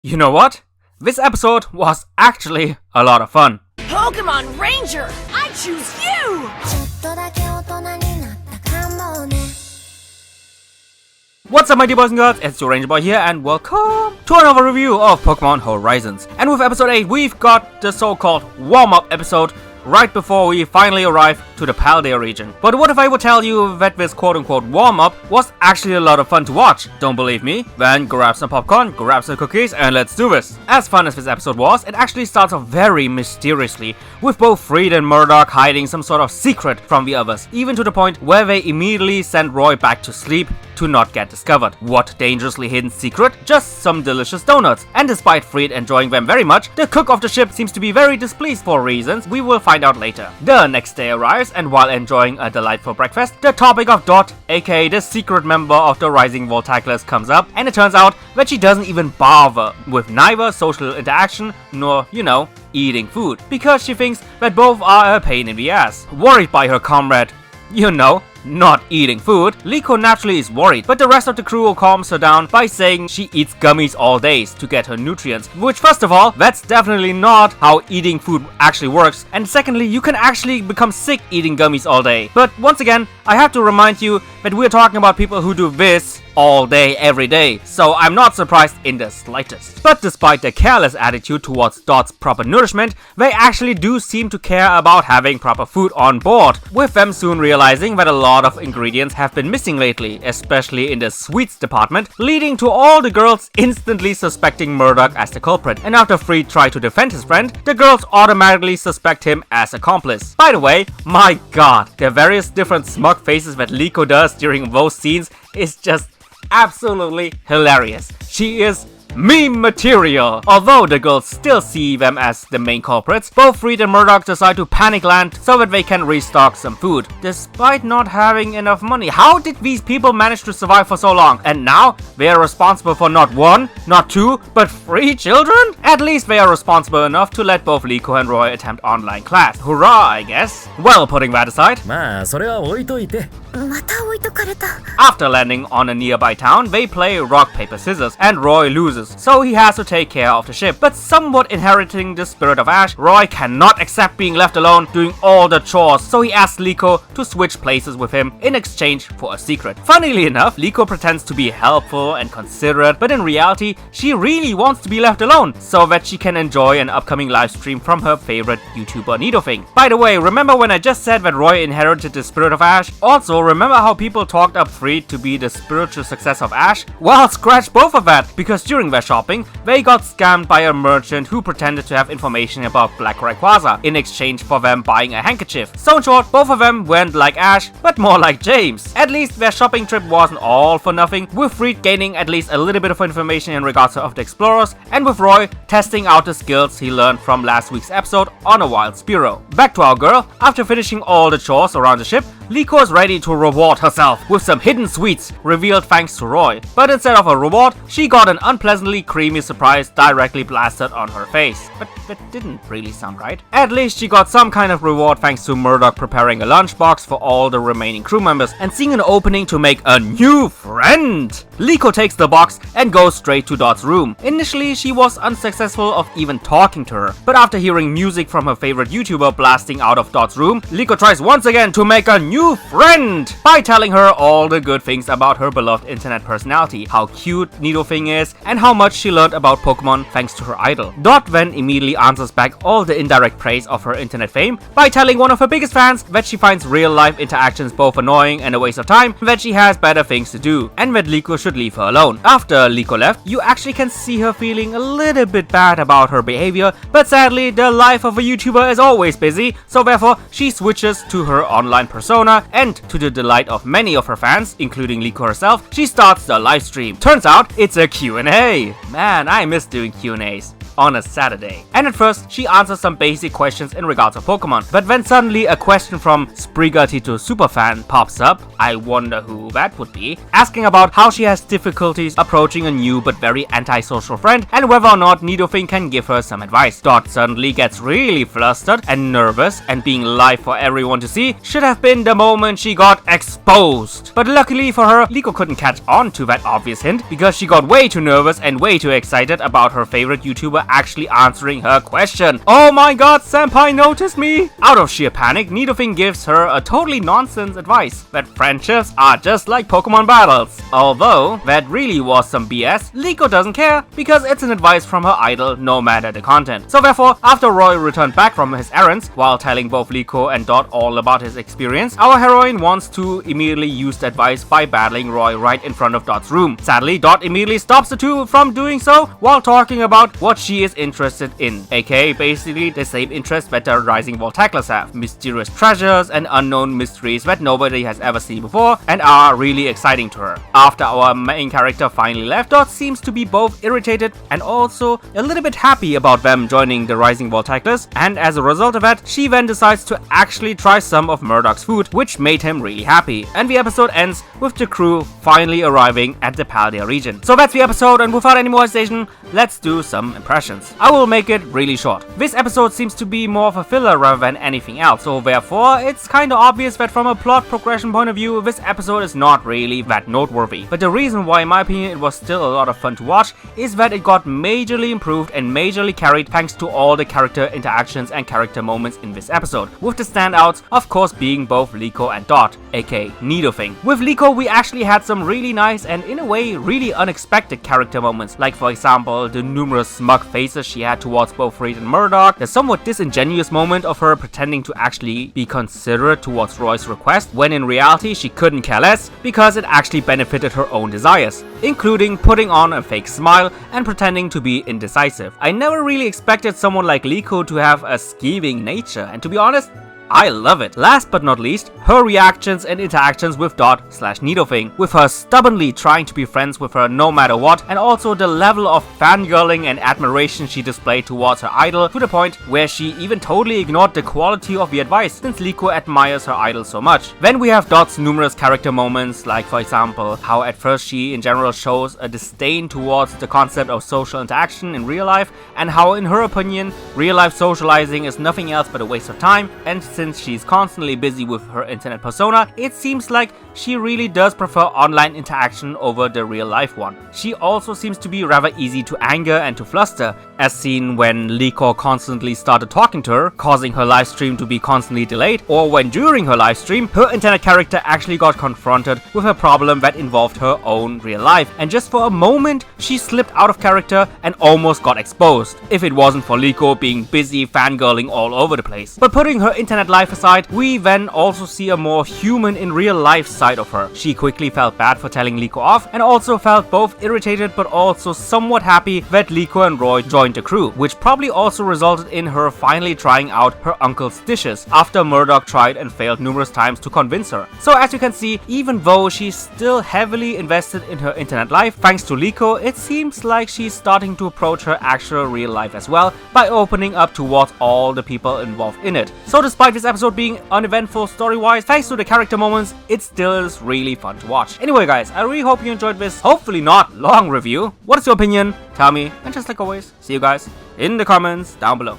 You know what? This episode was actually a lot of fun. Pokemon Ranger, I choose you! What's up, my dear boys and girls, it's your Ranger Boy here, and welcome to another review of Pokemon Horizons. And with episode 8, we've got the so-called warm-up episode right before we finally arrive to the Paldea region. But what if I would tell you that this quote-unquote warm-up was actually a lot of fun to watch? Don't believe me? Then grab some popcorn, grab some cookies, and let's do this. As fun as this episode was, it actually starts off very mysteriously, with both Freed and Murdoch hiding some sort of secret from the others, even to the point where they immediately send Roy back to sleep to not get discovered. What dangerously hidden secret? Just some delicious donuts. And despite Freed enjoying them very much, the cook of the ship seems to be very displeased for reasons we will find out later. The next day arrives, and while enjoying a delightful breakfast, the topic of Dot, aka the secret member of the Rising Voltaculus, comes up, and it turns out that she doesn't even bother with neither social interaction nor, eating food, because she thinks that both are a pain in the ass. Worried by her comrade, not eating food, Liko naturally is worried, but the rest of the crew calms her down by saying she eats gummies all days to get her nutrients, which first of all, that's definitely not how eating food actually works, and secondly, you can actually become sick eating gummies all day. But once again, I have to remind you that we're talking about people who do this all day, every day, so I'm not surprised in the slightest. But despite their careless attitude towards Dot's proper nourishment, they actually do seem to care about having proper food on board, with them soon realizing that a lot of ingredients have been missing lately, especially in the sweets department, leading to all the girls instantly suspecting Murdoch as the culprit. And after Freed tried to defend his friend, the girls automatically suspect him as accomplice. By the way, my god, the various different smug faces that Liko does during those scenes is just absolutely hilarious. She is meme material. Although the girls still see them as the main culprits, both Freed and Murdoch decide to panic land so that they can restock some food, despite not having enough money. How did these people manage to survive for so long? And now they are responsible for not one, not two, but 3 children? At least they are responsible enough to let both Liko and Roy attempt online class. Hurrah, I guess. Well, putting that aside, after landing on a nearby town, they play rock, paper, scissors, and Roy loses, so he has to take care of the ship. But somewhat inheriting the spirit of Ash, Roy cannot accept being left alone doing all the chores, so he asks Liko to switch places with him in exchange for a secret. Funnily enough, Liko pretends to be helpful and considerate, but in reality, she really wants to be left alone so that she can enjoy an upcoming livestream from her favorite YouTuber Nidofing. By the way, remember when I just said that Roy inherited the spirit of Ash? Also, remember how people talked up Freed to be the spiritual successor of Ash? Well, scratch both of that, because during their shopping, they got scammed by a merchant who pretended to have information about Black Rayquaza in exchange for them buying a handkerchief. So in short, both of them went like Ash, but more like James. At least their shopping trip wasn't all for nothing, with Freed gaining at least a little bit of information in regards of the explorers, and with Roy testing out the skills he learned from last week's episode on a wild Spearow. Back to our girl. After finishing all the chores around the ship, Liko is ready to reward herself with some hidden sweets revealed thanks to Roy. But instead of a reward, she got an unpleasantly creamy surprise directly blasted on her face. But that didn't really sound right. At least she got some kind of reward thanks to Murdoch preparing a lunchbox for all the remaining crew members and seeing an opening to make a new friend. Liko takes the box and goes straight to Dot's room. Initially, she was unsuccessful of even talking to her, but after hearing music from her favorite YouTuber blasting out of Dot's room, Liko tries once again to make a new friend by telling her all the good things about her beloved internet personality, how cute Nidofing is, and how much she learned about Pokemon thanks to her idol. Dot then immediately answers back all the indirect praise of her internet fame by telling one of her biggest fans that she finds real-life interactions both annoying and a waste of time, that she has better things to do, and that Liko should leave her alone. After Liko left, you actually can see her feeling a little bit bad about her behavior, but sadly, the life of a YouTuber is always busy, so therefore, she switches to her online persona, and to the delight of many of her fans, including Liko herself, she starts the live stream. Turns out, it's a Q&A. Man, I miss doing Q&As. on a Saturday. And at first, she answers some basic questions in regards to Pokemon, but when suddenly a question from Sprigatito Superfan pops up, I wonder who that would be, asking about how she has difficulties approaching a new but very antisocial friend and whether or not Nidoking can give her some advice. Dot suddenly gets really flustered and nervous, and being live for everyone to see should have been the moment she got exposed. But luckily for her, Liko couldn't catch on to that obvious hint because she got way too nervous and way too excited about her favorite YouTuber actually answering her question. Oh my god, senpai noticed me! Out of sheer panic, Nidoking gives her a totally nonsense advice that friendships are just like Pokemon battles. Although that really was some BS, Liko doesn't care because it's an advice from her idol no matter the content. So therefore, after Roy returned back from his errands while telling both Liko and Dot all about his experience, our heroine wants to immediately use the advice by battling Roy right in front of Dot's room. Sadly, Dot immediately stops the two from doing so while talking about what she is interested in, aka basically the same interest that the Rising Volteclas have: mysterious treasures and unknown mysteries that nobody has ever seen before and are really exciting to her. After our main character finally left, Dot seems to be both irritated and also a little bit happy about them joining the Rising Volteclas, and as a result of that, she then decides to actually try some of Murdoch's food, which made him really happy. And the episode ends with the crew finally arriving at the Paldea region. So that's the episode, and without any more hesitation, let's do some impressions. I will make it really short. This episode seems to be more of a filler rather than anything else, so therefore it's kinda obvious that from a plot progression point of view, this episode is not really that noteworthy. But the reason why in my opinion it was still a lot of fun to watch is that it got majorly improved and majorly carried thanks to all the character interactions and character moments in this episode, with the standouts of course being both Liko and Dot, aka Nidoking. With Liko we actually had some really nice and in a way really unexpected character moments, like for example the numerous smug faces she had towards both Reed and Murdoch, the somewhat disingenuous moment of her pretending to actually be considerate towards Roy's request when in reality she couldn't care less because it actually benefited her own desires, including putting on a fake smile and pretending to be indecisive. I never really expected someone like Liko to have a scheming nature, and to be honest, I love it. Last but not least, her reactions and interactions with Dot/Nidoking, with her stubbornly trying to be friends with her no matter what, and also the level of fangirling and admiration she displayed towards her idol to the point where she even totally ignored the quality of the advice since Liko admires her idol so much. Then we have Dot's numerous character moments, like for example how at first she in general shows a disdain towards the concept of social interaction in real life, and how in her opinion real life socializing is nothing else but a waste of time, and since she's constantly busy with her internet persona, it seems like she really does prefer online interaction over the real life one. She also seems to be rather easy to anger and to fluster, as seen when Liko constantly started talking to her, causing her live stream to be constantly delayed, or when during her live stream, her internet character actually got confronted with a problem that involved her own real life, and just for a moment, she slipped out of character and almost got exposed, if it wasn't for Liko being busy fangirling all over the place. But putting her internet life aside, we then also see a more human in real life side of her. She quickly felt bad for telling Liko off, and also felt both irritated but also somewhat happy that Liko and Roy joined the crew, which probably also resulted in her finally trying out her uncle's dishes after Murdoch tried and failed numerous times to convince her. So as you can see, even though she's still heavily invested in her internet life, thanks to Liko, it seems like she's starting to approach her actual real life as well by opening up towards all the people involved in it. So despite this episode being uneventful story-wise, thanks to the character moments, it still is really fun to watch. Anyway guys, I really hope you enjoyed this, hopefully not long review. What is your opinion? Tell me, and just like always, see you guys in the comments down below.